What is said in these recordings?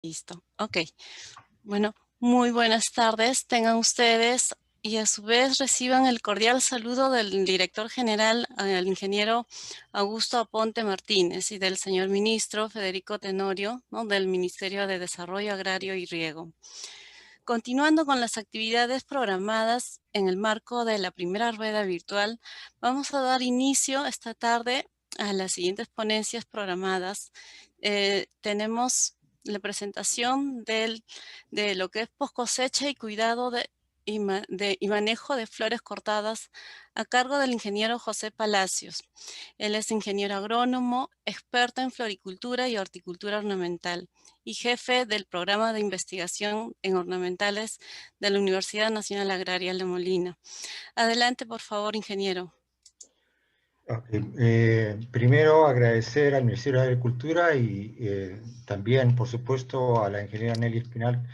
Listo, ok. Bueno, muy buenas tardes tengan ustedes y a su vez reciban el cordial saludo del director general, el ingeniero Augusto Aponte Martínez y del señor ministro Federico Tenorio, ¿no?, del Ministerio de Desarrollo Agrario y Riego. Continuando con las actividades programadas en el marco de la primera rueda virtual, vamos a dar inicio esta tarde a las siguientes ponencias programadas. Tenemos la presentación de lo que es post cosecha y cuidado y manejo de flores cortadas a cargo del ingeniero José Palacios. Él es ingeniero agrónomo, experto en floricultura y horticultura ornamental y jefe del programa de investigación en ornamentales de la Universidad Nacional Agraria de Molina. Adelante, por favor, ingeniero. Okay. Primero agradecer al Ministerio de Agricultura y también, por supuesto, a la ingeniera Nelly Espinal,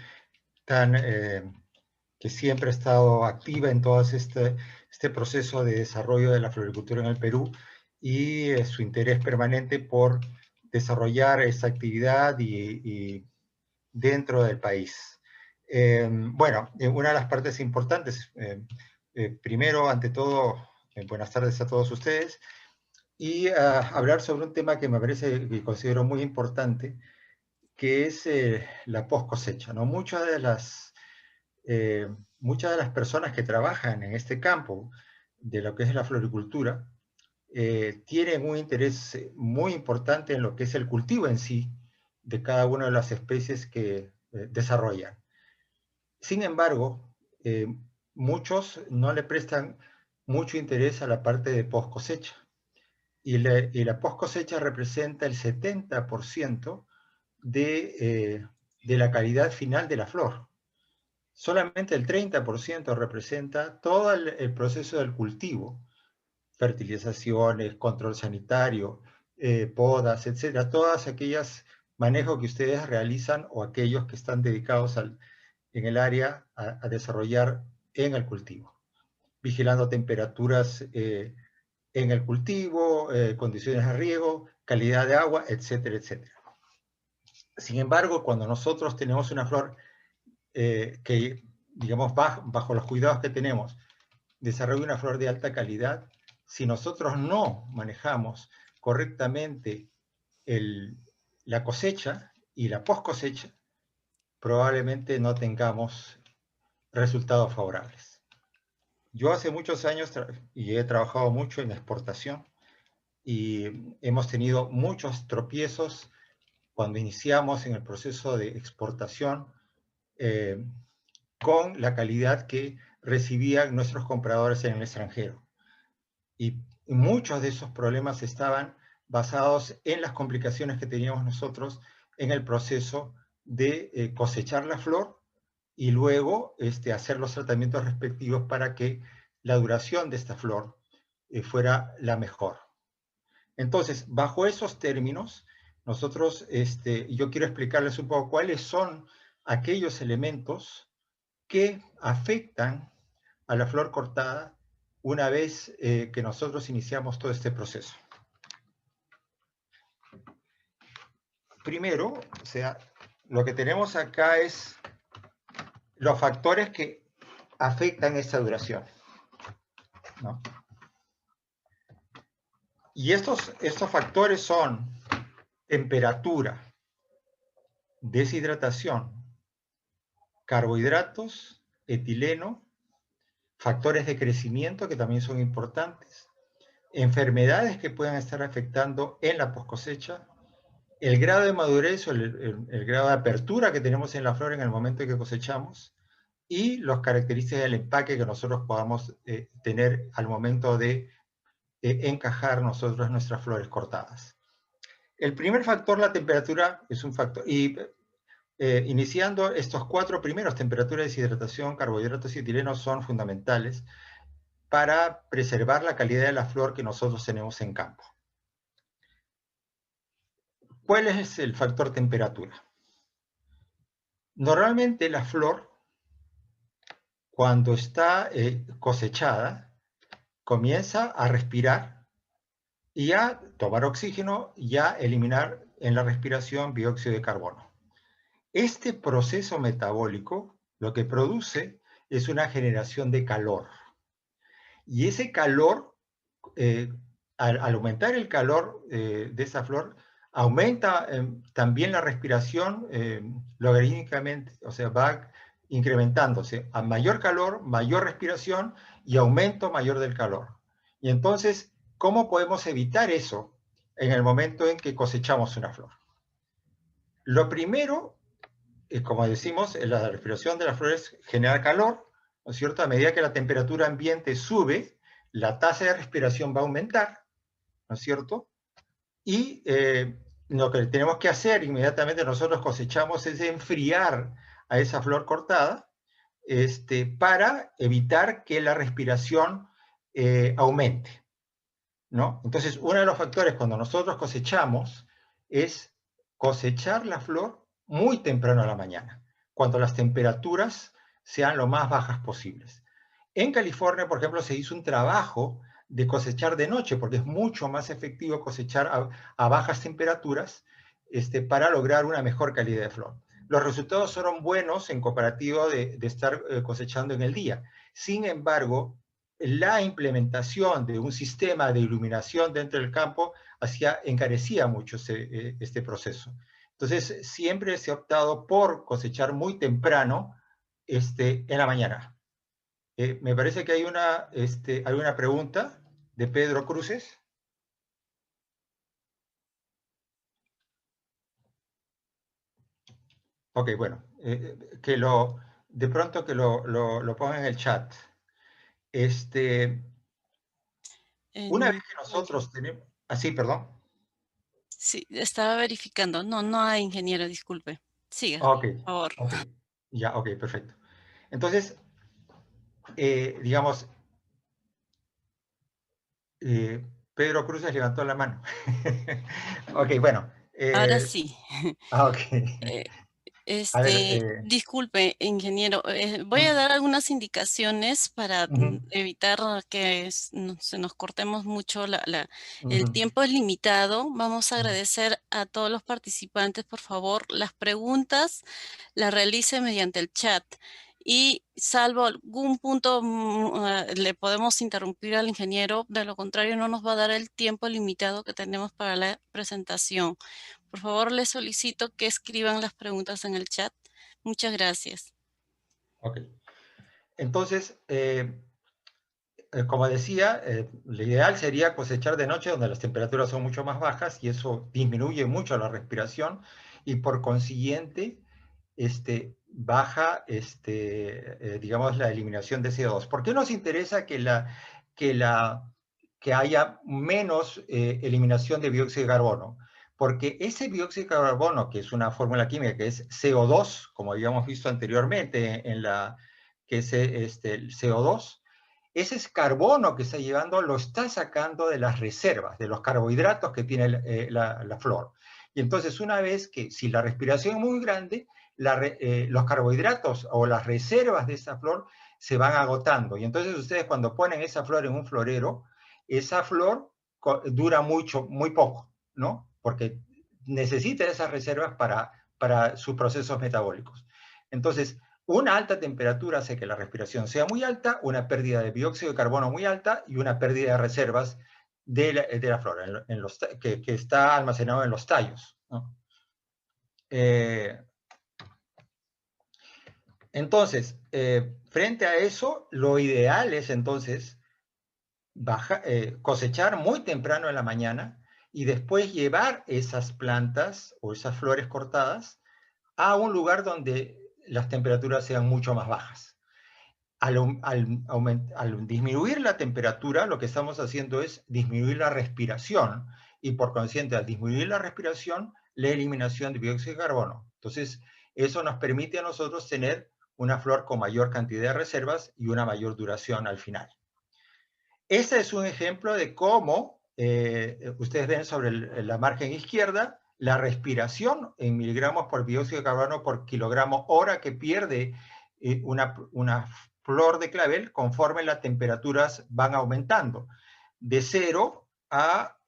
que siempre ha estado activa en todo este proceso de desarrollo de la floricultura en el Perú y su interés permanente por desarrollar esta actividad y dentro del país. Bueno, una de las partes importantes, primero, ante todo, buenas tardes a todos ustedes, y hablar sobre un tema que me parece que considero muy importante, que es la post cosecha, ¿no? Muchas de las personas que trabajan en este campo de lo que es la floricultura tienen un interés muy importante en lo que es el cultivo en sí de cada una de las especies que desarrollan. Sin embargo, muchos no le prestan mucho interés a la parte de post cosecha. Y la post cosecha representa el 70% de la calidad final de la flor. Solamente el 30% representa todo el proceso del cultivo, fertilizaciones, control sanitario, podas, etcétera, todas aquellas manejos que ustedes realizan o aquellos que están dedicados en el área a desarrollar en el cultivo, vigilando temperaturas en el cultivo, condiciones de riego, calidad de agua, etcétera, etcétera. Sin embargo, cuando nosotros tenemos una flor que, digamos, bajo los cuidados que tenemos, desarrolla una flor de alta calidad, si nosotros no manejamos correctamente la cosecha y la post cosecha, probablemente no tengamos resultados favorables. Yo hace muchos años y he trabajado mucho en exportación y hemos tenido muchos tropiezos cuando iniciamos en el proceso de exportación eh, con la calidad que recibían nuestros compradores en el extranjero. Y muchos de esos problemas estaban basados en las complicaciones que teníamos nosotros en el proceso de cosechar la flor y luego hacer los tratamientos respectivos para que la duración de esta flor fuera la mejor. Entonces, bajo esos términos, nosotros, yo quiero explicarles un poco cuáles son aquellos elementos que afectan a la flor cortada una vez que nosotros iniciamos todo este proceso. Primero, o sea, lo que tenemos acá es los factores que afectan esta duración, ¿no? Y estos factores son temperatura, deshidratación, carbohidratos, etileno, factores de crecimiento que también son importantes, enfermedades que puedan estar afectando en la post cosecha, el grado de madurez o el grado de apertura que tenemos en la flor en el momento en que cosechamos y las características del empaque que nosotros podamos tener al momento de encajar nosotros nuestras flores cortadas. El primer factor, la temperatura, es un factor. Y iniciando estos cuatro primeros, temperatura, deshidratación, carbohidratos y etileno, son fundamentales para preservar la calidad de la flor que nosotros tenemos en campo. ¿Cuál es el factor temperatura? Normalmente la flor, cuando está cosechada, comienza a respirar y a tomar oxígeno y a eliminar en la respiración dióxido de carbono. Este proceso metabólico lo que produce es una generación de calor. Y ese calor, al aumentar el calor de esa flor, aumenta también la respiración logarítmicamente, o sea, va incrementándose. A mayor calor, mayor respiración y aumento mayor del calor. Y entonces, ¿cómo podemos evitar eso en el momento en que cosechamos una flor? Lo primero, como decimos, la respiración de las flores genera calor, ¿no es cierto? A medida que la temperatura ambiente sube, la tasa de respiración va a aumentar, ¿no es cierto? Y lo que tenemos que hacer inmediatamente nosotros cosechamos es enfriar a esa flor cortada para evitar que la respiración aumente, ¿no? Entonces, uno de los factores cuando nosotros cosechamos es cosechar la flor muy temprano a la mañana, cuando las temperaturas sean lo más bajas posibles. En California, por ejemplo, se hizo un trabajo de cosechar de noche, porque es mucho más efectivo cosechar a bajas temperaturas para lograr una mejor calidad de flor. Los resultados fueron buenos en comparativo de estar cosechando en el día. Sin embargo, la implementación de un sistema de iluminación dentro del campo encarecía mucho este proceso. Entonces, siempre se ha optado por cosechar muy temprano en la mañana. Me parece que hay una pregunta de Pedro Cruces. Ok, bueno, de pronto que lo ponga en el chat. Una vez que nosotros tenemos... Así, perdón. Sí, estaba verificando. No, no hay ingeniero, disculpe. Siga, Ok, por favor. ok. Ya, ok, perfecto. Entonces, digamos, Pedro Cruces levantó la mano. Ok, bueno. Ahora sí. Ok. Eh, A ver, Disculpe, ingeniero, voy a dar algunas indicaciones para ujú, evitar que se nos cortemos mucho. El ujú, tiempo es limitado. Vamos a ujú. agradecer a todos los participantes, por favor, las preguntas las realice mediante el chat. Y salvo algún punto, le podemos interrumpir al ingeniero, de lo contrario no nos va a dar el tiempo limitado que tenemos para la presentación. Por favor, les solicito que escriban las preguntas en el chat. Muchas gracias. Ok. Entonces, como decía, lo ideal sería cosechar de noche donde las temperaturas son mucho más bajas y eso disminuye mucho la respiración y por consiguiente baja, digamos, la eliminación de CO2. ¿Por qué nos interesa que, la, que haya menos eliminación de dióxido de carbono? Porque ese dióxido de carbono, que es una fórmula química que es CO2, como habíamos visto anteriormente que es el CO2, ese es carbono que está llevando, lo está sacando de las reservas, de los carbohidratos que tiene la flor. Y entonces, una vez que, si la respiración es muy grande, los carbohidratos o las reservas de esa flor se van agotando. Y entonces ustedes cuando ponen esa flor en un florero, esa flor dura mucho, muy poco, ¿no? Porque necesita esas reservas para sus procesos metabólicos. Entonces, una alta temperatura hace que la respiración sea muy alta, una pérdida de dióxido de carbono muy alta y una pérdida de reservas de la flora que está almacenado en los tallos, ¿no? Entonces, frente a eso, lo ideal es entonces cosechar muy temprano en la mañana y después llevar esas plantas o esas flores cortadas a un lugar donde las temperaturas sean mucho más bajas. Al disminuir la temperatura, lo que estamos haciendo es disminuir la respiración y por consiguiente, al disminuir la respiración, la eliminación de dióxido de carbono. Entonces, eso nos permite a nosotros tener una flor con mayor cantidad de reservas y una mayor duración al final. Este es un ejemplo de cómo, ustedes ven sobre la margen izquierda, la respiración en miligramos por dióxido de carbono por kilogramo hora que pierde una flor de clavel conforme las temperaturas van aumentando, de 0 a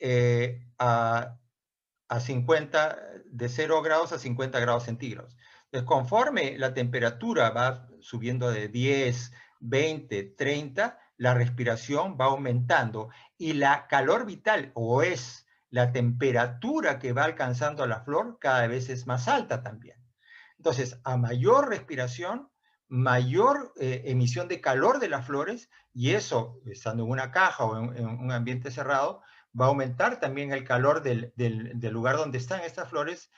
50, de 0 grados a 50 grados centígrados. Entonces, conforme la temperatura va subiendo de 10, 20, 30, la respiración va aumentando y la calor vital, o es la temperatura que va alcanzando la flor, cada vez es más alta también. Entonces, a mayor respiración, mayor emisión de calor de las flores, y eso, estando en una caja o en un ambiente cerrado, va a aumentar también el calor del lugar donde están estas flores.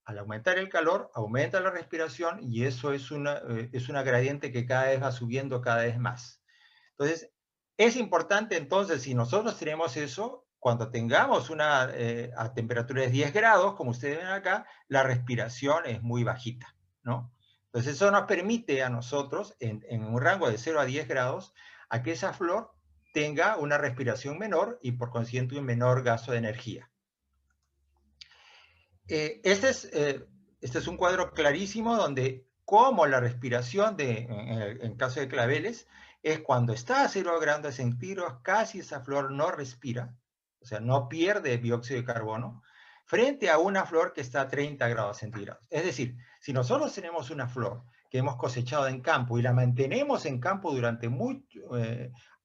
Al aumentar el calor, aumenta la respiración y eso es una gradiente que cada vez va subiendo cada vez más. Entonces, es importante entonces, si nosotros tenemos eso, cuando tengamos a temperatura de 10 grados, como ustedes ven acá, la respiración es muy bajita, ¿no? Entonces, eso nos permite a nosotros, en un rango de 0 a 10 grados, a que esa flor tenga una respiración menor y por consiguiente un menor gasto de energía. Este es un cuadro clarísimo donde como la respiración en caso de claveles es cuando está a 0 grados centígrados, casi esa flor no respira, o sea, no pierde dióxido de carbono, frente a una flor que está a 30 grados centígrados. Es decir, si nosotros tenemos una flor que hemos cosechado en campo y la mantenemos en campo durante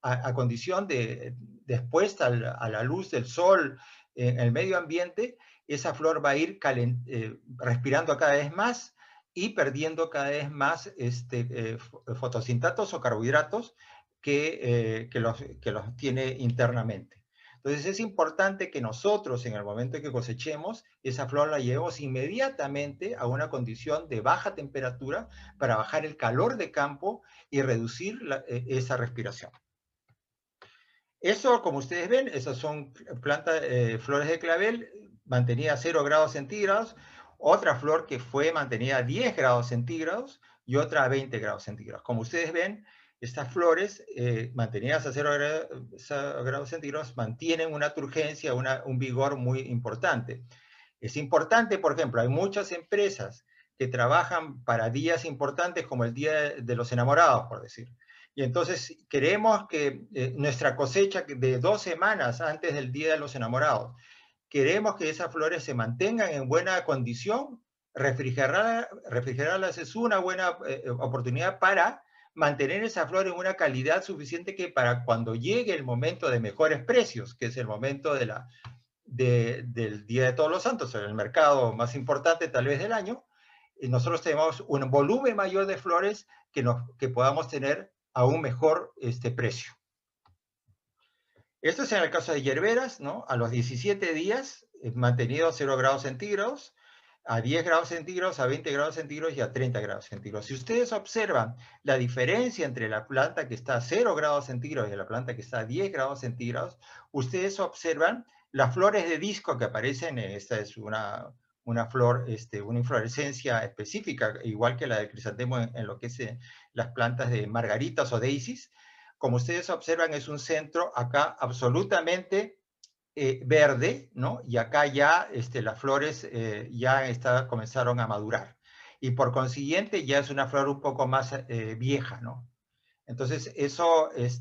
a condición de expuesta a la luz del sol en el medio ambiente, esa flor va a ir respirando cada vez más y perdiendo cada vez más fotosintratos o carbohidratos que los tiene internamente. Entonces es importante que nosotros en el momento en que cosechemos, esa flor la llevemos inmediatamente a una condición de baja temperatura para bajar el calor de campo y reducir esa respiración. Eso, como ustedes ven, esas son flores de clavel mantenida a 0 grados centígrados, otra flor que fue mantenida a 10 grados centígrados y otra a 20 grados centígrados. Como ustedes ven, estas flores mantenidas a 0 grados centígrados mantienen una turgencia, un vigor muy importante. Es importante, por ejemplo, hay muchas empresas que trabajan para días importantes como el Día de los Enamorados, por decir. Y entonces queremos que nuestra cosecha de 2 semanas antes del Día de los Enamorados, queremos que esas flores se mantengan en buena condición. Refrigerarlas es una buena oportunidad para mantener esa flor en una calidad suficiente que para cuando llegue el momento de mejores precios, que es el momento del Día de Todos los Santos, el mercado más importante tal vez del año, nosotros tenemos un volumen mayor de flores que podamos tener a un mejor precio. Esto es en el caso de hierberas, ¿no? A los 17 días, mantenido a 0 grados centígrados, a 10 grados centígrados, a 20 grados centígrados y a 30 grados centígrados. Si ustedes observan la diferencia entre la planta que está a 0 grados centígrados y la planta que está a 10 grados centígrados, ustedes observan las flores de disco que aparecen. Esta es una flor, una inflorescencia específica, igual que la del crisantemo en lo que es las plantas de margaritas o daisies. Como ustedes observan, es un centro acá absolutamente verde, ¿no? Y acá ya las flores ya comenzaron a madurar. Y por consiguiente ya es una flor un poco más vieja, ¿no? Entonces eso es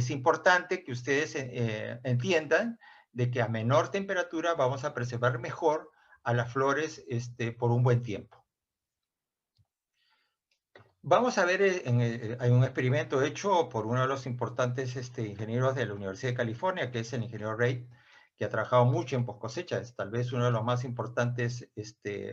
importante que ustedes entiendan de que a menor temperatura vamos a preservar mejor a las flores por un buen tiempo. Vamos a ver, hay un experimento hecho por uno de los importantes ingenieros de la Universidad de California, que es el ingeniero Reid, que ha trabajado mucho en post-cosecha. Es tal vez uno de los más importantes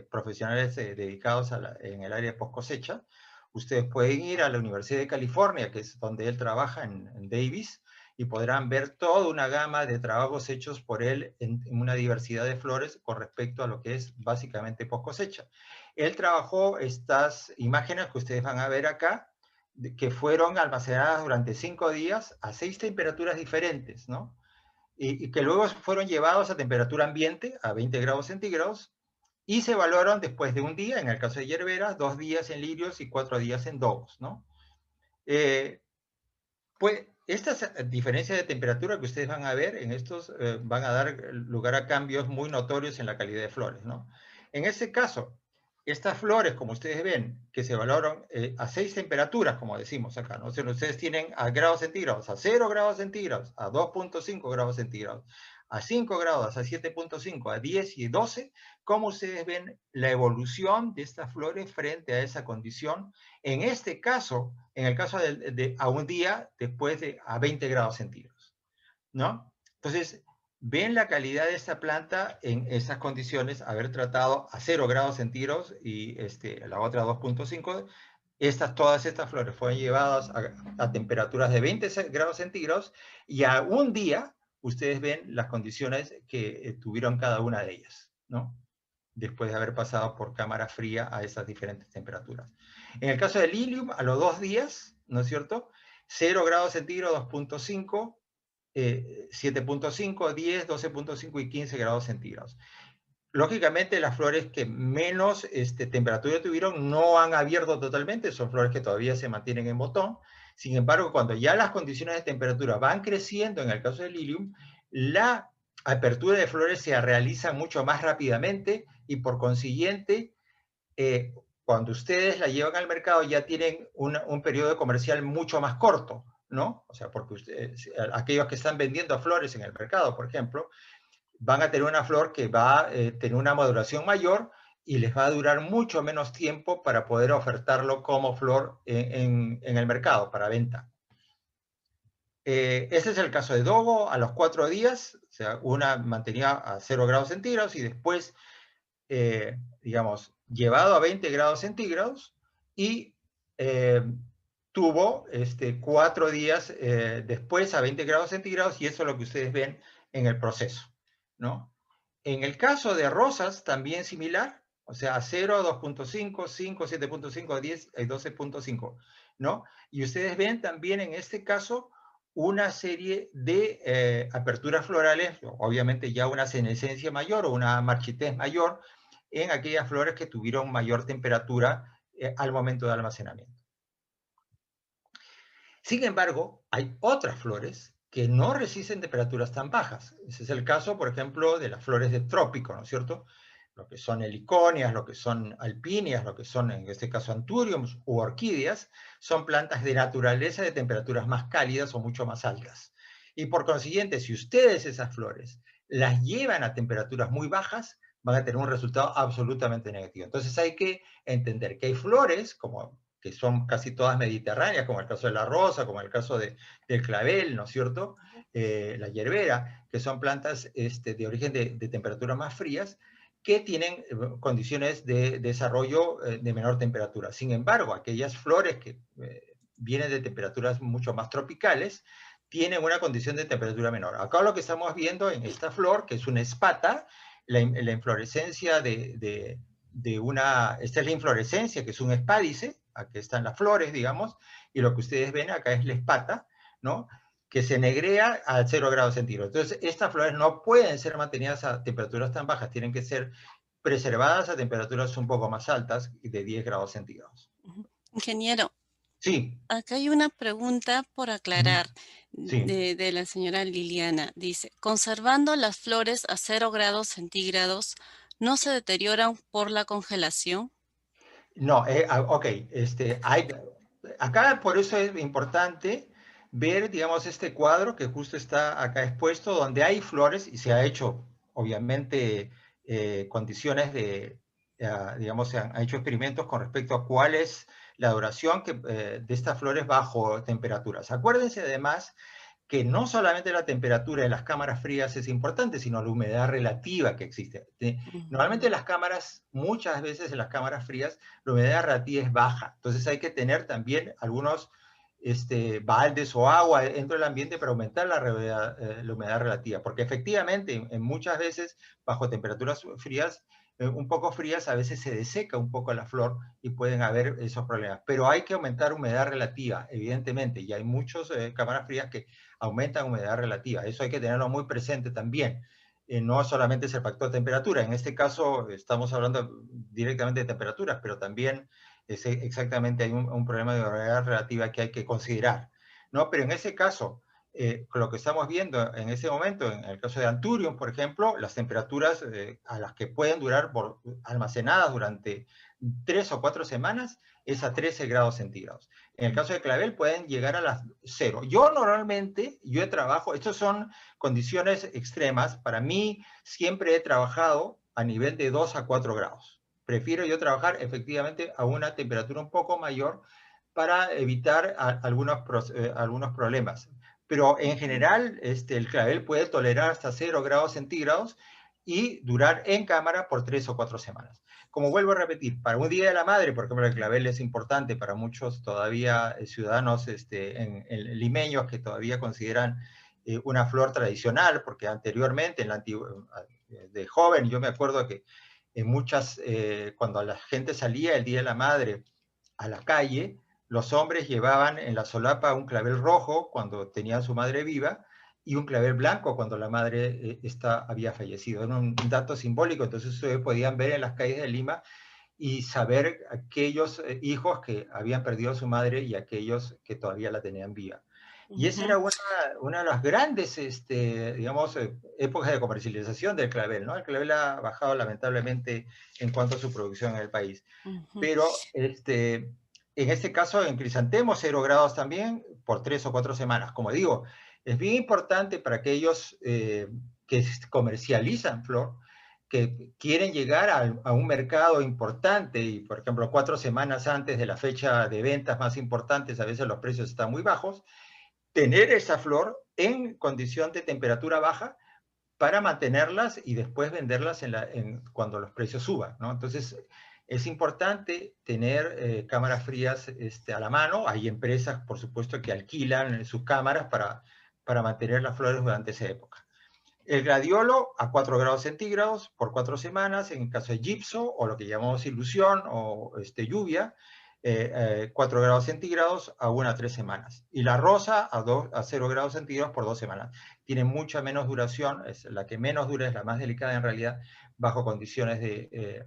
profesionales dedicados en el área de post-cosecha. Ustedes pueden ir a la Universidad de California, que es donde él trabaja, en Davis, y podrán ver toda una gama de trabajos hechos por él en una diversidad de flores con respecto a lo que es básicamente post-cosecha. Él trabajó estas imágenes que ustedes van a ver acá, que fueron almacenadas durante 5 días a 6 temperaturas diferentes, ¿no? Y que luego fueron llevados a temperatura ambiente, a 20 grados centígrados, y se evaluaron después de un día, en el caso de hierberas, 2 días en lirios y 4 días en dobos, ¿no? Pues estas diferencias de temperatura que ustedes van a ver en estos van a dar lugar a cambios muy notorios en la calidad de flores, ¿no? En este caso, estas flores, como ustedes ven, que se evaluaron a 6 temperaturas, como decimos acá, ¿no? O sea, ustedes tienen a grados centígrados, a 0 grados centígrados, a 2.5 grados centígrados, a 5 grados, a 7.5, a 10 y 12, cómo ustedes ven la evolución de estas flores frente a esa condición. En este caso, en el caso a un día después de a 20 grados centígrados, ¿no? Entonces, ven la calidad de esta planta en esas condiciones, haber tratado a 0 grados centígrados y la otra a 2.5. Todas estas flores fueron llevadas a temperaturas de 20 grados centígrados y a un día ustedes ven las condiciones que tuvieron cada una de ellas, ¿no? Después de haber pasado por cámara fría a esas diferentes temperaturas. En el caso del Lilium, a los 2 días, ¿no es cierto? 0 grados centígrados, 2.5, 7.5, 10, 12.5 y 15 grados centígrados. Lógicamente, las flores que menos temperatura tuvieron no han abierto totalmente, son flores que todavía se mantienen en botón. Sin embargo, cuando ya las condiciones de temperatura van creciendo, en el caso del Lilium, la apertura de flores se realiza mucho más rápidamente y por consiguiente, cuando ustedes la llevan al mercado ya tienen un periodo comercial mucho más corto, ¿no? O sea, porque aquellos que están vendiendo flores en el mercado, por ejemplo, van a tener una flor que va a tener una maduración mayor y les va a durar mucho menos tiempo para poder ofertarlo como flor en el mercado para venta. Este es el caso de Dogo a los 4 días, o sea, una mantenía a 0 grados centígrados y después, digamos, llevado a 20 grados centígrados y tuvo 4 días después a 20 grados centígrados y eso es lo que ustedes ven en el proceso, ¿no? En el caso de rosas, también similar, o sea, 0, 2.5, 5, 7.5, 10 y 12.5, ¿no? Y ustedes ven también en este caso una serie de aperturas florales, obviamente ya una senescencia mayor o una marchitez mayor en aquellas flores que tuvieron mayor temperatura al momento de almacenamiento. Sin embargo, hay otras flores que no resisten temperaturas tan bajas. Ese es el caso, por ejemplo, de las flores de trópico, ¿no es cierto? Lo que son heliconias, lo que son alpinias, lo que son, en este caso, anturiums u orquídeas, son plantas de naturaleza de temperaturas más cálidas o mucho más altas. Y por consiguiente, si ustedes esas flores las llevan a temperaturas muy bajas, van a tener un resultado absolutamente negativo. Entonces hay que entender que hay flores, que son casi todas mediterráneas, como el caso de la rosa, como el caso del clavel, ¿no es cierto? La hierbera, que son plantas de origen de temperaturas más frías, que tienen condiciones de desarrollo de menor temperatura. Sin embargo, aquellas flores que vienen de temperaturas mucho más tropicales, tienen una condición de temperatura menor. Acá lo que estamos viendo en esta flor, que es una espata, la inflorescencia esta es la inflorescencia, que es un espádice, aquí están las flores, digamos, y lo que ustedes ven acá es la espata, ¿no? Que se negrea a 0 grados centígrados. Entonces, estas flores no pueden ser mantenidas a temperaturas tan bajas, tienen que ser preservadas a temperaturas un poco más altas, de 10 grados centígrados. Ingeniero, sí. Acá hay una pregunta por aclarar Sí. de la señora Liliana. Dice, conservando las flores a 0 grados centígrados, ¿no se deterioran por la congelación? No, ok, acá por eso es importante ver, digamos, este cuadro que justo está acá expuesto, donde hay flores y se ha hecho, obviamente, condiciones digamos, se han hecho experimentos con respecto a cuál es la duración de estas flores bajo temperaturas. Acuérdense además que no solamente la temperatura en las cámaras frías es importante, sino la humedad relativa que existe. Normalmente en las cámaras, muchas veces en las cámaras frías, la humedad relativa es baja. Entonces hay que tener también algunos baldes o agua dentro del ambiente para aumentar la humedad relativa. Porque efectivamente, muchas veces, bajo temperaturas frías, un poco frías, a veces se deseca un poco la flor y pueden haber esos problemas. Pero hay que aumentar humedad relativa, evidentemente. Y hay muchas cámaras frías que aumentan humedad relativa. Eso hay que tenerlo muy presente también. No solamente es el factor de temperatura. En este caso estamos hablando directamente de temperaturas, pero también exactamente hay un problema de humedad relativa que hay que considerar, ¿no? Pero en ese caso, lo que estamos viendo en ese momento, en el caso de Anturium, por ejemplo, las temperaturas a las que pueden durar almacenadas durante 3 o 4 semanas es a 13 grados centígrados. En el caso de clavel pueden llegar a las 0. Yo normalmente, trabajo, estas son condiciones extremas. Para mí siempre he trabajado a nivel de 2 a 4 grados. Prefiero yo trabajar efectivamente a una temperatura un poco mayor para evitar algunos problemas. Pero en general, el clavel puede tolerar hasta 0 grados centígrados y durar en cámara por 3 o 4 semanas. Como vuelvo a repetir, para un Día de la Madre, por ejemplo, el clavel es importante para muchos todavía ciudadanos limeños que todavía consideran una flor tradicional, porque anteriormente, de joven, yo me acuerdo que cuando la gente salía el Día de la Madre a la calle, los hombres llevaban en la solapa un clavel rojo cuando tenían su madre viva y un clavel blanco cuando la madre había fallecido. Era un dato simbólico, entonces ustedes podían ver en las calles de Lima y saber aquellos hijos que habían perdido a su madre y aquellos que todavía la tenían viva. Y esa era una de las grandes, digamos, épocas de comercialización del clavel, ¿no? El clavel ha bajado lamentablemente en cuanto a su producción en el país. Pero en este caso, en crisantemos, 0 grados también por 3 o 4 semanas. Como digo, es bien importante para aquellos que comercializan flor, que quieren llegar a un mercado importante y, por ejemplo, 4 semanas antes de la fecha de ventas más importantes, a veces los precios están muy bajos, tener esa flor en condición de temperatura baja para mantenerlas y después venderlas cuando los precios suban, ¿no? Entonces, es importante tener cámaras frías a la mano. Hay empresas, por supuesto, que alquilan sus cámaras para mantener las flores durante esa época. El gladiolo a 4 grados centígrados por 4 semanas, en caso de gipso o lo que llamamos ilusión o lluvia, 4 grados centígrados a 1 a 3 semanas. Y la rosa a 0 grados centígrados por 2 semanas. Tiene mucha menos duración, es la que menos dura, es la más delicada en realidad, bajo condiciones de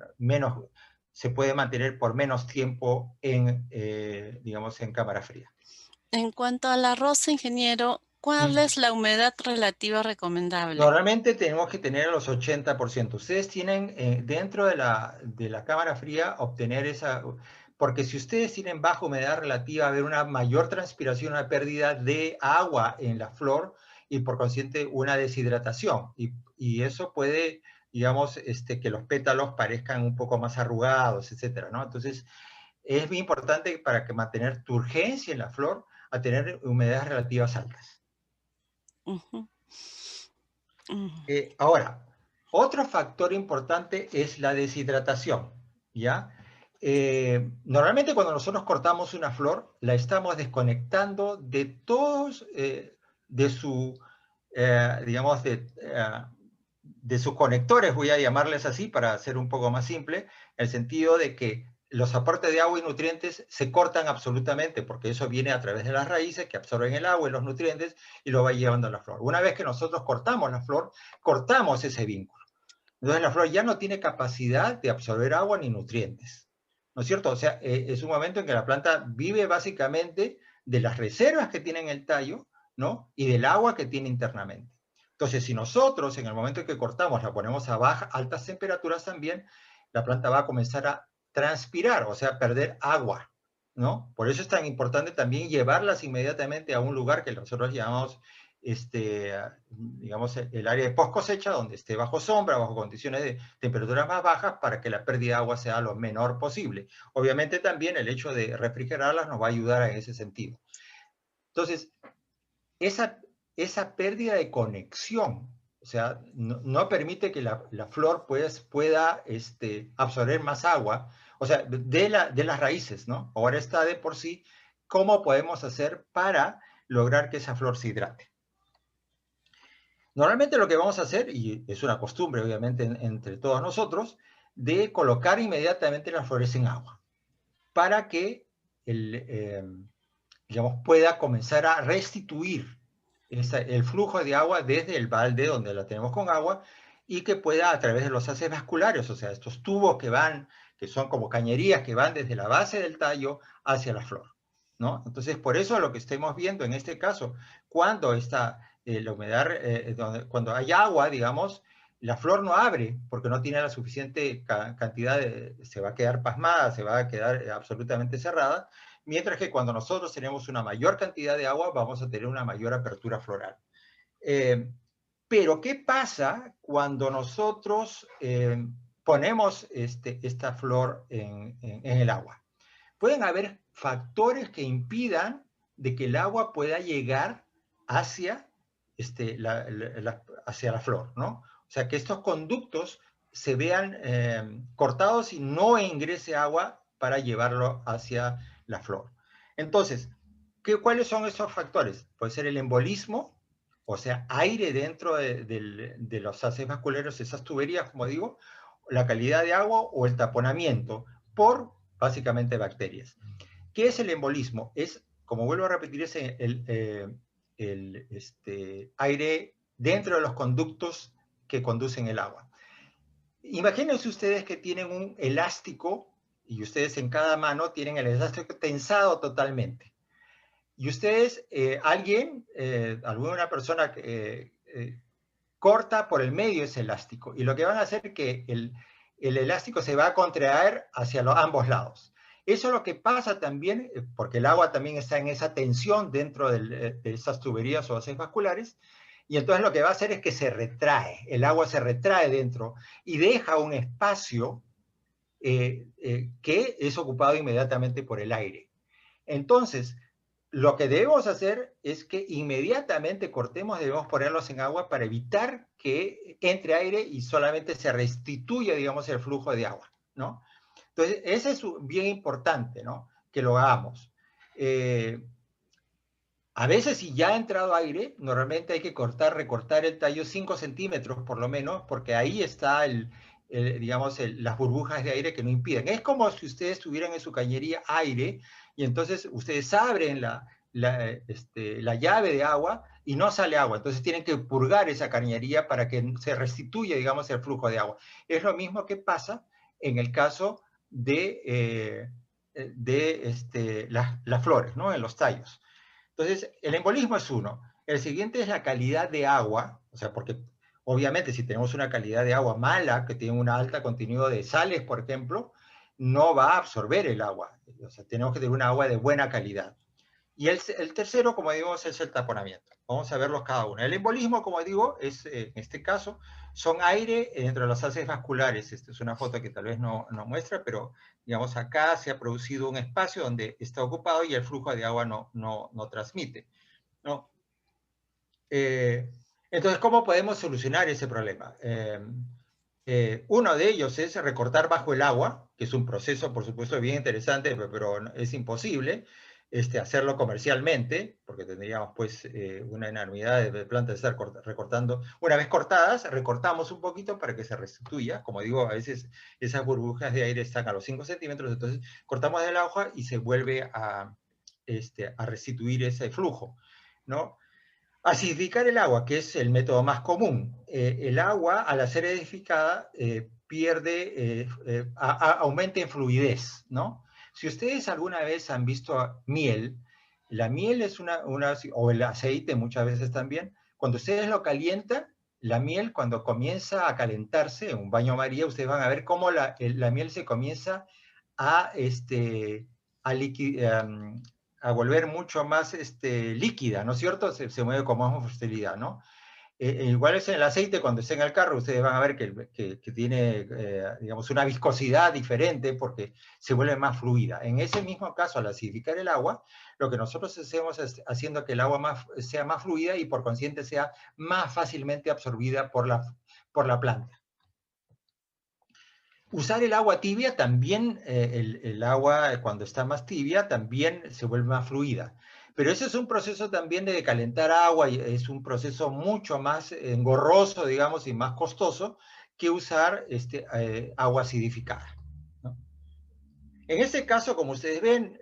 se puede mantener por menos tiempo digamos, en cámara fría. En cuanto a la rosa, ingeniero, ¿cuál es la humedad relativa recomendable? Normalmente tenemos que tener los 80%. Ustedes tienen dentro de la cámara fría obtener porque si ustedes tienen baja humedad relativa, va a haber una mayor transpiración, una pérdida de agua en la flor y por consiguiente una deshidratación. Y eso puede, digamos, que los pétalos parezcan un poco más arrugados, etcétera, ¿no? Entonces, es muy importante para que mantener turgencia en la flor a tener humedades relativas altas. Ahora, otro factor importante es la deshidratación, ¿ya? Normalmente cuando nosotros cortamos una flor, la estamos desconectando de todos, digamos, de sus conectores, voy a llamarles así para hacer un poco más simple, en el sentido de que los aportes de agua y nutrientes se cortan absolutamente, porque eso viene a través de las raíces que absorben el agua y los nutrientes y lo va llevando a la flor. Una vez que nosotros cortamos la flor, cortamos ese vínculo. Entonces la flor ya no tiene capacidad de absorber agua ni nutrientes. ¿No es cierto? O sea, es un momento en que la planta vive básicamente de las reservas que tiene en el tallo, ¿no? Y del agua que tiene internamente. Entonces, si nosotros en el momento en que cortamos la ponemos a altas temperaturas también, la planta va a comenzar a transpirar, o sea, perder agua, ¿no? Por eso es tan importante también llevarlas inmediatamente a un lugar que nosotros llamamos, digamos, el área de post cosecha, donde esté bajo sombra, bajo condiciones de temperaturas más bajas, para que la pérdida de agua sea lo menor posible. Obviamente también el hecho de refrigerarlas nos va a ayudar en ese sentido. Entonces, esa pérdida de conexión, o sea, no permite que la flor pueda absorber más agua, o sea, de las raíces, ¿no? Ahora está de por sí, ¿cómo podemos hacer para lograr que esa flor se hidrate? Normalmente lo que vamos a hacer, y es una costumbre obviamente entre todos nosotros, de colocar inmediatamente las flores en agua, para que digamos, pueda comenzar a restituir el flujo de agua desde el balde donde la tenemos con agua y que pueda a través de los haces vasculares, o sea, estos tubos que son como cañerías que van desde la base del tallo hacia la flor, ¿no? Entonces, por eso lo que estemos viendo en este caso, cuando está la humedad, cuando hay agua, digamos, la flor no abre porque no tiene la suficiente cantidad se va a quedar pasmada, se va a quedar absolutamente cerrada, mientras que cuando nosotros tenemos una mayor cantidad de agua vamos a tener una mayor apertura floral. Pero ¿qué pasa cuando nosotros ponemos esta flor en el agua? Pueden haber factores que impidan de que el agua pueda llegar hacia, hacia la flor, ¿no? O sea, que estos conductos se vean cortados y no ingrese agua para llevarlo hacia la flor. Entonces, ¿cuáles son esos factores? Puede ser el embolismo, o sea, aire dentro de los haces vasculares, esas tuberías, como digo, la calidad de agua o el taponamiento por básicamente bacterias. ¿Qué es el embolismo? Es, como vuelvo a repetir, es el aire dentro de los conductos que conducen el agua. Imagínense ustedes que tienen un elástico y ustedes en cada mano tienen el elástico tensado totalmente. Y ustedes, alguna persona corta por el medio ese elástico y lo que van a hacer es que el elástico se va a contraer hacia ambos lados. Eso es lo que pasa también, porque el agua también está en esa tensión dentro de esas tuberías o haces vasculares, y entonces lo que va a hacer es que se retrae, el agua se retrae dentro y deja un espacio que es ocupado inmediatamente por el aire. Entonces, lo que debemos hacer es que inmediatamente cortemos, debemos ponerlos en agua para evitar que entre aire y solamente se restituya, digamos, el flujo de agua, ¿no? Entonces, eso es bien importante, ¿no? Que lo hagamos. A veces, si ya ha entrado aire, normalmente hay que recortar el tallo 5 centímetros por lo menos, porque ahí está digamos, las burbujas de aire que no impiden. Es como si ustedes tuvieran en su cañería aire y entonces ustedes abren la llave de agua y no sale agua. Entonces tienen que purgar esa cañería para que se restituya, digamos, el flujo de agua. Es lo mismo que pasa en el caso de las flores, ¿no? En los tallos. Entonces, el embolismo es uno. El siguiente es la calidad de agua, o sea, porque obviamente si tenemos una calidad de agua mala, que tiene un alto contenido de sales, por ejemplo, no va a absorber el agua. O sea, tenemos que tener un agua de buena calidad. Y el tercero, como digo, es el taponamiento. Vamos a verlos cada uno. El embolismo, como digo, es, en este caso, son aire dentro de las haces vasculares. Esta es una foto que tal vez no muestra, pero digamos acá se ha producido un espacio donde está ocupado y el flujo de agua no transmite, ¿no? Entonces, ¿cómo podemos solucionar ese problema? Uno de ellos es recortar bajo el agua, que es un proceso, por supuesto, bien interesante, pero es imposible hacerlo comercialmente, porque tendríamos pues una enormidad de plantas de estar recortando. Una vez cortadas, recortamos un poquito para que se restituya. Como digo, a veces esas burbujas de aire están a los 5 centímetros, entonces cortamos de la hoja y se vuelve a restituir ese flujo, ¿no? Acidificar el agua, que es el método más común. El agua, al ser acidificada, aumenta en fluidez, ¿no? Si ustedes alguna vez han visto miel, la miel es o el aceite muchas veces también, cuando ustedes lo calientan, la miel cuando comienza a calentarse, en un baño María, ustedes van a ver cómo la miel se comienza a, a volver mucho más líquida, ¿no es cierto? Se mueve con más facilidad, ¿no? Igual es en el aceite, cuando esté en el carro, ustedes van a ver que tiene, digamos, una viscosidad diferente porque se vuelve más fluida. En ese mismo caso, al acidificar el agua, lo que nosotros hacemos es haciendo que el agua sea más fluida y por consiguiente sea más fácilmente absorbida por la planta. Usar el agua tibia también, el agua cuando está más tibia también se vuelve más fluida. Pero ese es un proceso también de calentar agua y es un proceso mucho más engorroso, digamos, y más costoso que usar agua acidificada, ¿no? En este caso, como ustedes ven,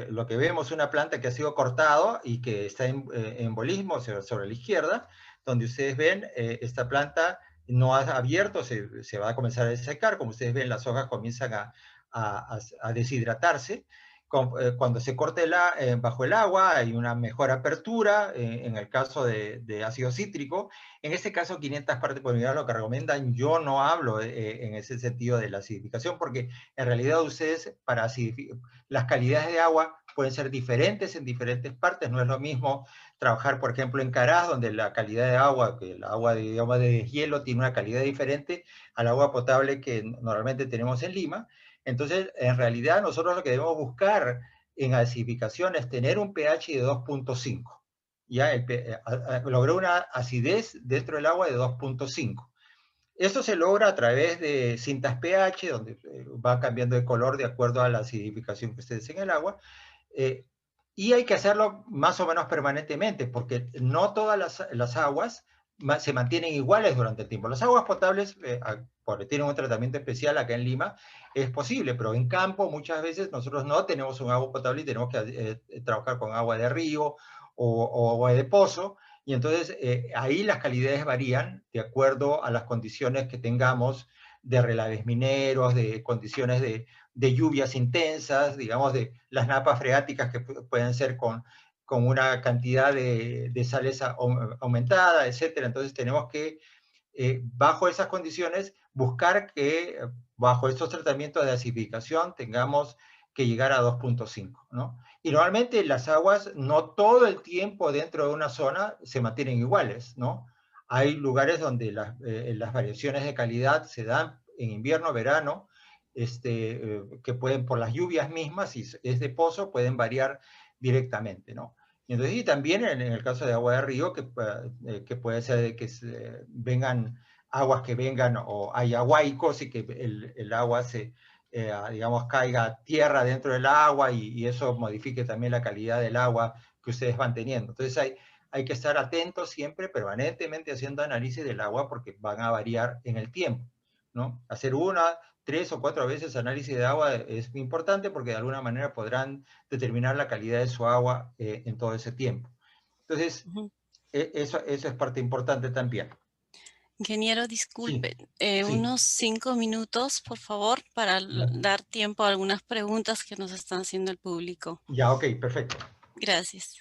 lo que vemos es una planta que ha sido cortado y que está en embolismo sobre la izquierda, donde ustedes ven esta planta no ha abierto, se va a comenzar a desecar. Como ustedes ven, las hojas comienzan a deshidratarse Cuando se corte bajo el agua hay una mejor apertura, en el caso de ácido cítrico. En este caso 500 partes por unidad lo que recomiendan. Yo no hablo en ese sentido de la acidificación, porque en realidad ustedes para acidificar, las calidades de agua pueden ser diferentes en diferentes partes. No es lo mismo trabajar, por ejemplo, en Caraz, donde la calidad de agua, que el agua digamos, de deshielo tiene una calidad diferente al agua potable que normalmente tenemos en Lima. Entonces, en realidad, nosotros lo que debemos buscar en acidificación es tener un pH de 2.5. Ya lograr una acidez dentro del agua de 2.5. Esto se logra a través de cintas pH, donde va cambiando de color de acuerdo a la acidificación que ustedes en el agua. Eh, y hay que hacerlo más o menos permanentemente, porque no todas las aguas se mantienen iguales durante el tiempo. Las aguas potables, porque tienen un tratamiento especial acá en Lima, es posible, pero en campo muchas veces nosotros no tenemos un agua potable y tenemos que trabajar con agua de río o agua de pozo, y entonces ahí las calidades varían de acuerdo a las condiciones que tengamos de relaves mineros, de condiciones de lluvias intensas, digamos, de las napas freáticas que pueden ser con una cantidad de sales aumentada, etcétera. Entonces tenemos que, bajo esas condiciones, buscar que bajo estos tratamientos de acidificación tengamos que llegar a 2.5, ¿no? Y normalmente las aguas no todo el tiempo dentro de una zona se mantienen iguales, ¿no? Hay lugares donde las variaciones de calidad se dan en invierno, verano, que pueden, por las lluvias mismas, si es de pozo, pueden variar directamente, ¿no? Y entonces, y también en el caso de agua de río, que puede ser de que vengan aguas que vengan, o haya huaicos y que el agua digamos, caiga a tierra dentro del agua y eso modifique también la calidad del agua que ustedes van teniendo. Entonces hay que estar atentos siempre, permanentemente haciendo análisis del agua porque van a variar en el tiempo, ¿no? Hacer 3 o 4 veces análisis de agua es importante porque de alguna manera podrán determinar la calidad de su agua en todo ese tiempo. Entonces, eso es parte importante también. Ingeniero, Sí, disculpe, sí. unos 5 minutos, por favor, para Ya, dar tiempo a algunas preguntas que nos están haciendo el público. ya, ok, perfecto. Gracias.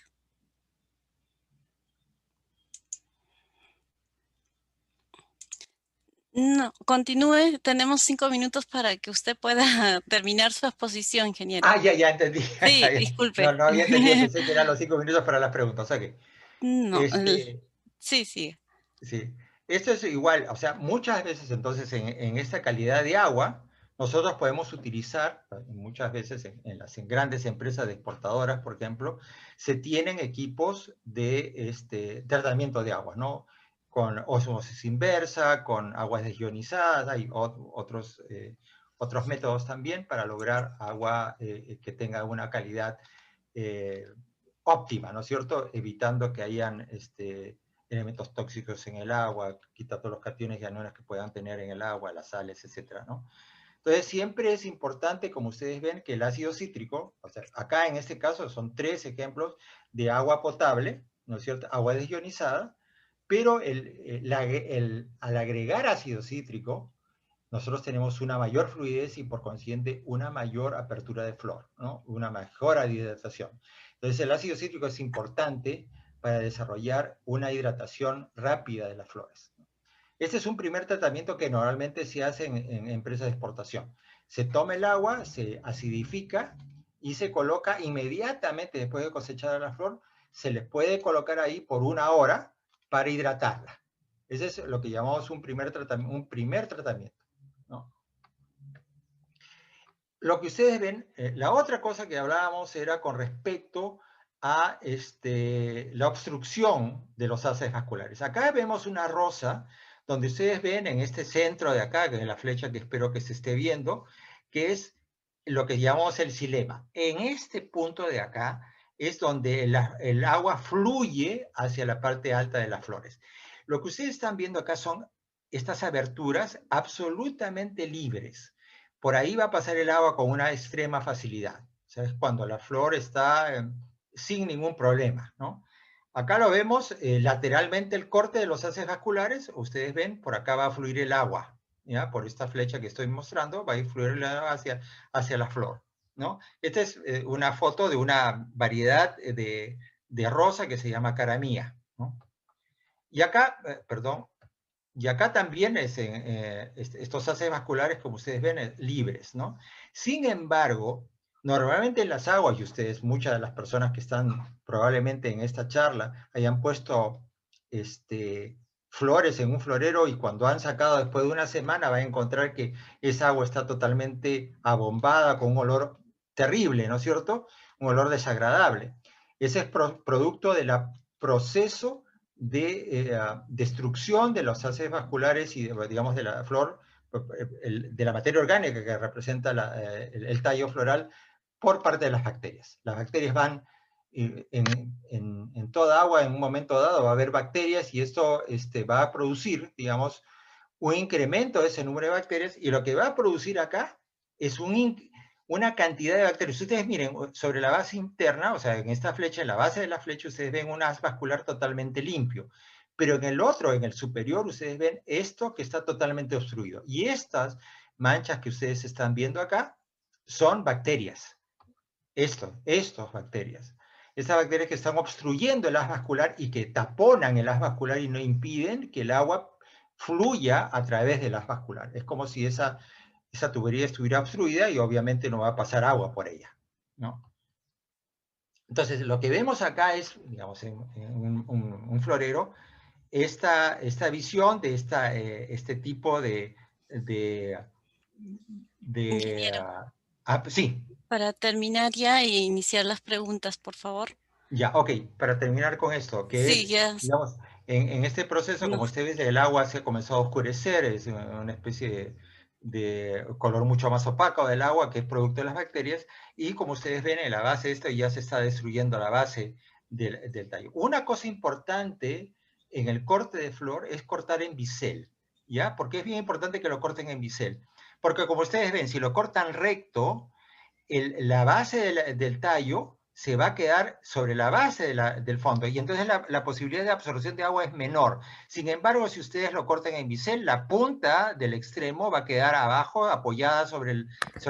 No, continúe. Tenemos 5 minutos para que usted pueda terminar su exposición, ingeniero. Ah, ya entendí. Sí, No, disculpe. no había entendido, pensé que eran los 5 minutos para las preguntas. O sea que, No, este, sí, sí. sí. Esto es igual, o sea, muchas veces entonces en esta calidad de agua, nosotros podemos utilizar, muchas veces en grandes empresas de exportadoras, por ejemplo, se tienen equipos de tratamiento de agua, ¿no? Con osmosis inversa, con aguas desionizadas, hay otros métodos también para lograr agua que tenga una calidad eh, óptima, ¿no es cierto? Evitando que hayan elementos tóxicos en el agua, quita todos los cationes y aniones que puedan tener en el agua, las sales, etcétera, ¿no? Entonces siempre es importante, como ustedes ven, que el ácido cítrico, o sea, acá en este caso son 3 ejemplos de agua potable, ¿no es cierto? Agua desionizada, pero al agregar ácido cítrico, nosotros tenemos una mayor fluidez y por consiguiente una mayor apertura de flor, ¿no? Una mejor hidratación. Entonces el ácido cítrico es importante para desarrollar una hidratación rápida de las flores. Este es un primer tratamiento que normalmente se hace en empresas de exportación. Se toma el agua, se acidifica y se coloca inmediatamente después de cosechar la flor, se les puede colocar ahí por 1 hora para hidratarla. Ese es lo que llamamos un primer tratamiento, ¿no? Lo que ustedes ven, la otra cosa que hablábamos era con respecto a la obstrucción de los haces vasculares. Acá vemos una rosa, donde ustedes ven en este centro de acá, que es la flecha que espero que se esté viendo, que es lo que llamamos el xilema. En este punto de acá es donde el agua fluye hacia la parte alta de las flores. Lo que ustedes están viendo acá son estas aberturas absolutamente libres. Por ahí va a pasar el agua con una extrema facilidad. O sea, es cuando la flor está sin ningún problema, ¿no? Acá lo vemos lateralmente el corte de los haces vasculares. Ustedes ven, por acá va a fluir el agua, ¿ya? Por esta flecha que estoy mostrando, va a ir fluir el agua hacia la flor. ¿no? Esta es una foto de una variedad de rosa que se llama caramía, ¿no? Y acá, perdón, y acá también estos haces vasculares, como ustedes ven, libres, ¿no? Sin embargo, normalmente en las aguas, y ustedes, muchas de las personas que están probablemente en esta charla, hayan puesto flores en un florero y cuando han sacado después de una semana va a encontrar que esa agua está totalmente abombada con un olor terrible, ¿no es cierto? Un olor desagradable. Ese es producto del proceso de destrucción de los haces vasculares y, digamos, de la flor, de la materia orgánica que representa el tallo floral por parte de las bacterias. Las bacterias van en toda agua, en un momento dado va a haber bacterias y esto va a producir, digamos, un incremento de ese número de bacterias y lo que va a producir acá es una cantidad de bacterias. Ustedes miren, sobre la base interna, o sea, en esta flecha, en la base de la flecha, ustedes ven un haz vascular totalmente limpio. Pero en el otro, en el superior, ustedes ven esto que está totalmente obstruido. Y estas manchas que ustedes están viendo acá son bacterias. Estos bacterias. Estas bacterias que están obstruyendo el haz vascular y que taponan el haz vascular y no impiden que el agua fluya a través del haz vascular. Es como si esa tubería estuviera obstruida y obviamente no va a pasar agua por ella, ¿no? Entonces, lo que vemos acá es, digamos, en un florero, esta visión de este tipo de, Ingeniero, sí, para terminar ya e iniciar las preguntas, por favor. ya, ok, para terminar con esto, que Sí, es, ya digamos, en este proceso, como nos ustedes ven, el agua se ha comenzado a oscurecer, es una especie de color mucho más opaco del agua, que es producto de las bacterias, y como ustedes ven, en la base de esto ya se está destruyendo la base del tallo. Una cosa importante en el corte de flor es cortar en bisel, ¿ya? Porque es bien importante que lo corten en bisel, porque como ustedes ven, si lo cortan recto, la base del tallo se va a quedar sobre la base del fondo y entonces la posibilidad de absorción de agua es menor. Sin embargo, si ustedes lo cortan en bisel, la punta del extremo va a quedar abajo, apoyada sobre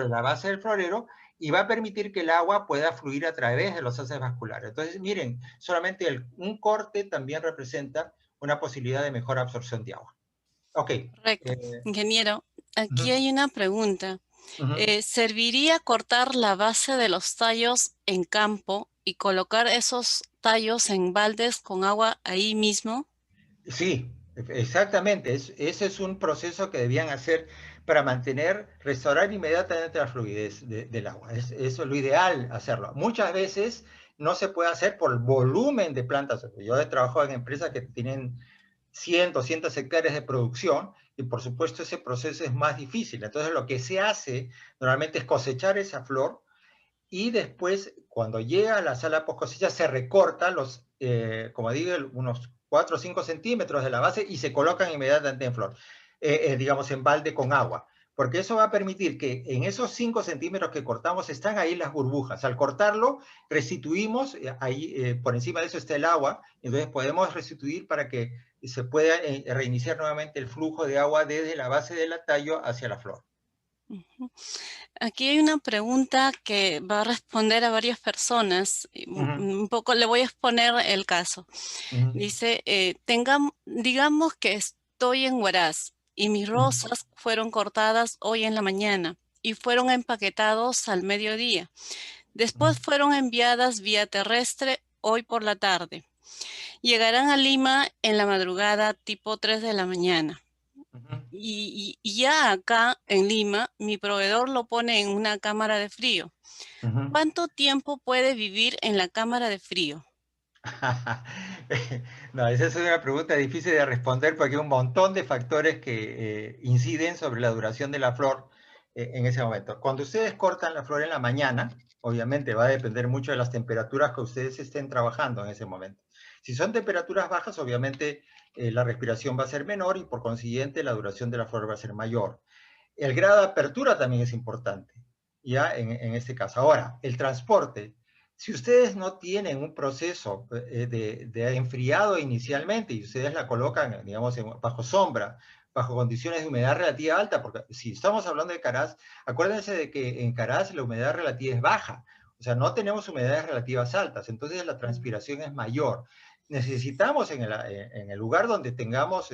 la base del florero y va a permitir que el agua pueda fluir a través de los haces vasculares. Entonces, miren, solamente un corte también representa una posibilidad de mejor absorción de agua. Ok. correcto. Ingeniero, aquí Uh-huh, hay una pregunta. uh-huh. ¿Serviría cortar la base de los tallos en campo y colocar esos tallos en baldes con agua ahí mismo? Sí, exactamente. Ese es un proceso que debían hacer para restaurar inmediatamente la fluidez del agua. Eso es lo ideal hacerlo. Muchas veces no se puede hacer por volumen de plantas. Yo he trabajado en empresas que tienen 100, 200 hectáreas de producción y por supuesto ese proceso es más difícil. Entonces lo que se hace normalmente es cosechar esa flor y después, cuando llega a la sala post cosecha, se recorta como digo, unos 4 o 5 centímetros de la base y se colocan inmediatamente en flor, digamos en balde con agua, porque eso va a permitir que en esos 5 centímetros que cortamos están ahí las burbujas. Al cortarlo, restituimos, ahí por encima de eso está el agua, entonces podemos restituir para que se pueda reiniciar nuevamente el flujo de agua desde la base del tallo hacia la flor. Ujú. Aquí hay una pregunta que va a responder a varias personas. Y Uh -huh, un poco le voy a exponer el caso. uh -huh, Dice, digamos que estoy en Huaraz y mis uh rosas fueron cortadas hoy en la mañana y fueron empaquetados al mediodía. -huh, Después fueron enviadas vía terrestre hoy por la tarde. Llegarán a Lima en la madrugada tipo 3 de la mañana. uh -huh. Y ya acá en Lima, mi proveedor lo pone en una cámara de frío. Ujú. ¿Cuánto tiempo puede vivir en la cámara de frío? No, esa es una pregunta difícil de responder porque hay un montón de factores que inciden sobre la duración de la flor en ese momento. Cuando ustedes cortan la flor en la mañana, obviamente va a depender mucho de las temperaturas que ustedes estén trabajando en ese momento. Si son temperaturas bajas, obviamente la respiración va a ser menor y por consiguiente la duración de la flor va a ser mayor. El grado de apertura también es importante, ya en este caso. Ahora, el transporte. Si ustedes no tienen un proceso de enfriado inicialmente y ustedes la colocan, digamos, bajo sombra bajo condiciones de humedad relativa alta, porque si estamos hablando de Caraz, acuérdense de que en Caraz la humedad relativa es baja, o sea, no tenemos humedades relativas altas, entonces la transpiración es mayor. Necesitamos en el lugar donde tengamos,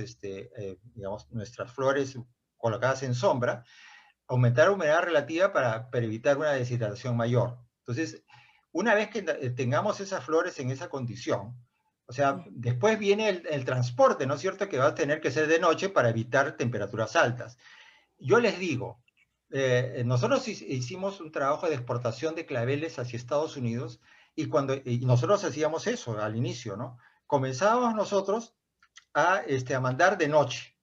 digamos, nuestras flores colocadas en sombra, aumentar la humedad relativa para evitar una deshidratación mayor. Entonces, una vez que tengamos esas flores en esa condición, o sea, después viene el transporte, ¿no es cierto? Que va a tener que ser de noche para evitar temperaturas altas. Yo les digo, nosotros hicimos un trabajo de exportación de claveles hacia Estados Unidos y nosotros hacíamos eso al inicio, ¿no? Comenzábamos nosotros a mandar de noche.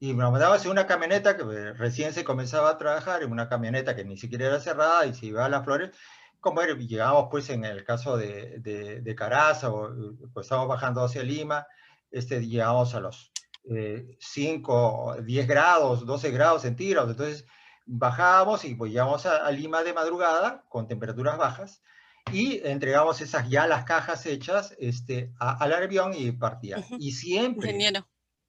Y me mandaba en una camioneta que recién se comenzaba a trabajar, en una camioneta que ni siquiera era cerrada y se iba a las flores. Como era, llegábamos pues en el caso de Caraza, pues estábamos bajando hacia Lima, llegábamos a los 5, 10 grados, 12 grados centígrados. Entonces bajábamos y pues llegamos a Lima de madrugada con temperaturas bajas y entregamos ya las cajas hechas al avión y partían. Y siempre, Ingeniero.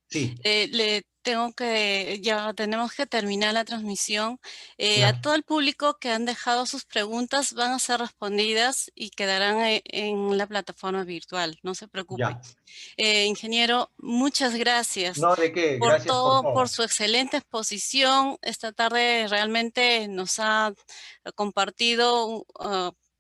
sí, Le tengo que, ya tenemos que terminar la transmisión. A claro, todo el público que han dejado sus preguntas van a ser respondidas y quedarán en la plataforma virtual, no se preocupe. ya. Ingeniero, muchas gracias No, de qué, por gracias por todo, por todo. su excelente exposición. Esta tarde realmente nos ha compartido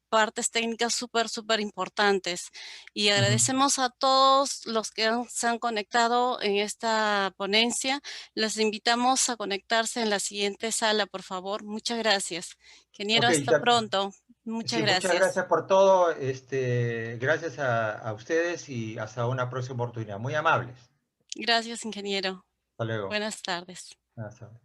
partes técnicas súper importantes. Y Ujú. agradecemos a todos los que se han conectado en esta ponencia. Les invitamos a conectarse en la siguiente sala, por favor. Muchas gracias. Ingeniero, Ok, hasta pronto. Muchas sí, muchas gracias. gracias por todo. Gracias a ustedes y hasta una próxima oportunidad. Muy amables. Gracias, ingeniero. Hasta luego. Buenas tardes. Hasta luego.